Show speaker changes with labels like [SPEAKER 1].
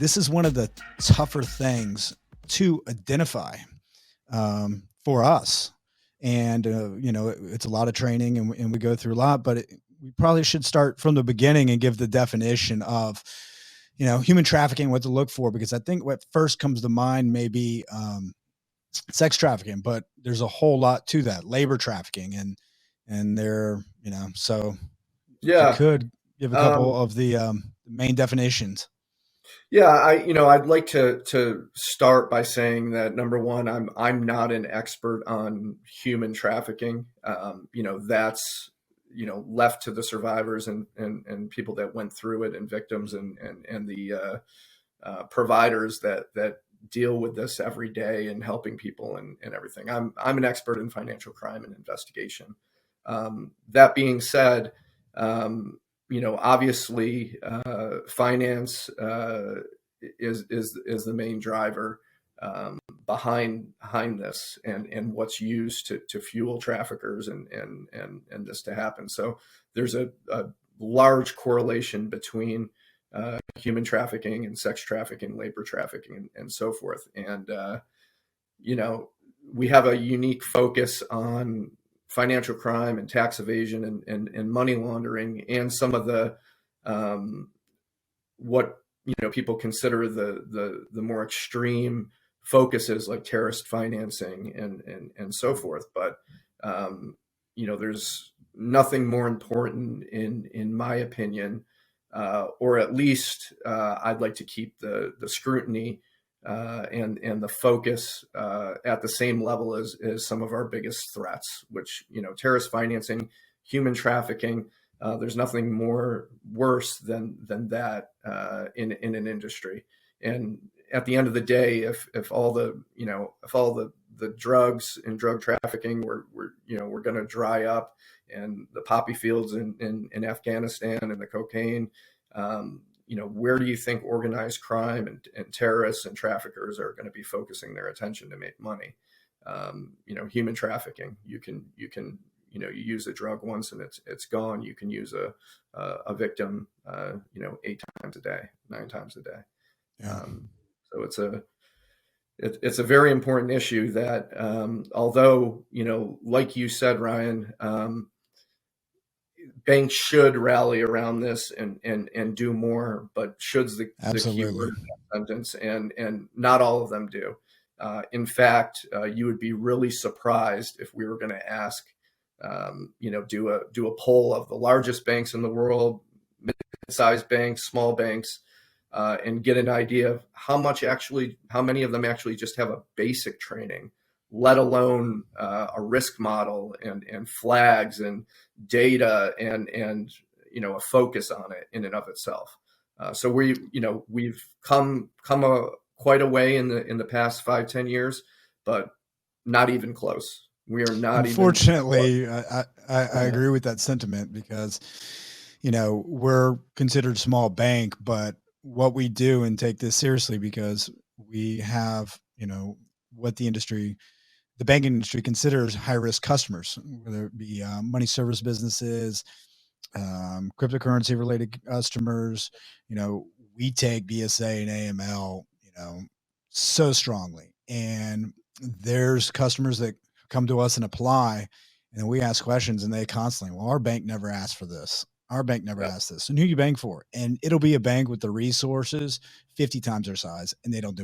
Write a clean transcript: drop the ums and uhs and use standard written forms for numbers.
[SPEAKER 1] this is one of the tougher things to identify for us. And, it's a lot of training and we go through a lot, but we probably should start from the beginning and give the definition of, human trafficking, what to look for, because I think what first comes to mind may be sex trafficking, but there's a whole lot to that, labor trafficking and so if you
[SPEAKER 2] Yeah.
[SPEAKER 1] could give a couple
[SPEAKER 2] Um,
[SPEAKER 1] of the main definitions.
[SPEAKER 2] yeah, I'd like to start by saying that number one, I'm not an expert on human trafficking. That's left to the survivors and people that went through it and victims and the providers that deal with this every day and helping people and everything. I'm an expert in financial crime and investigation. That being said, obviously, finance is the main driver behind this and what's used to fuel traffickers and this to happen. So there's a large correlation between human trafficking and sex trafficking, labor trafficking, and so forth. And we have a unique focus on financial crime and tax evasion and money laundering and some of the what people consider the more extreme focuses like terrorist financing and so forth. But there's nothing more important in my opinion, or at least I'd like to keep the scrutiny and the focus at the same level as some of our biggest threats, which terrorist financing, human trafficking. There's nothing more worse than that in an industry. And at the end of the day, if all the drugs and drug trafficking we're going to dry up, and the poppy fields in Afghanistan and the cocaine, where do you think organized crime and terrorists and traffickers are going to be focusing their attention to make money? Human trafficking. You you use a drug once and it's gone. You can use a victim, 8 times a day, 9 times a day.
[SPEAKER 1] Yeah.
[SPEAKER 2] So it's a very important issue that, although, like you said, Ryan, banks should rally around this and do more, but should's the key
[SPEAKER 1] Absolutely.
[SPEAKER 2] word in that sentence, and not all of them do. In fact, you would be really surprised if we were going to ask, do a poll of the largest banks in the world, mid-sized banks, small banks, and get an idea of how many of them actually just have a basic training, let alone a risk model and flags and data and a focus on it in and of itself. So we've come quite a way in the past 5-10 years, but not even close. We are not even close.
[SPEAKER 1] Unfortunately, I agree with that sentiment because, we're considered small bank, but what we do and take this seriously because we have, what the banking industry considers high risk customers, whether it be money service businesses, cryptocurrency related customers. We take BSA and AML, so strongly. And there's customers that come to us and apply, and we ask questions, and they constantly, well, our bank never asked for this. Our bank never
[SPEAKER 2] Yeah.
[SPEAKER 1] asked this. And who you bank for? And it'll be a bank with the resources 50 times their size, and they don't do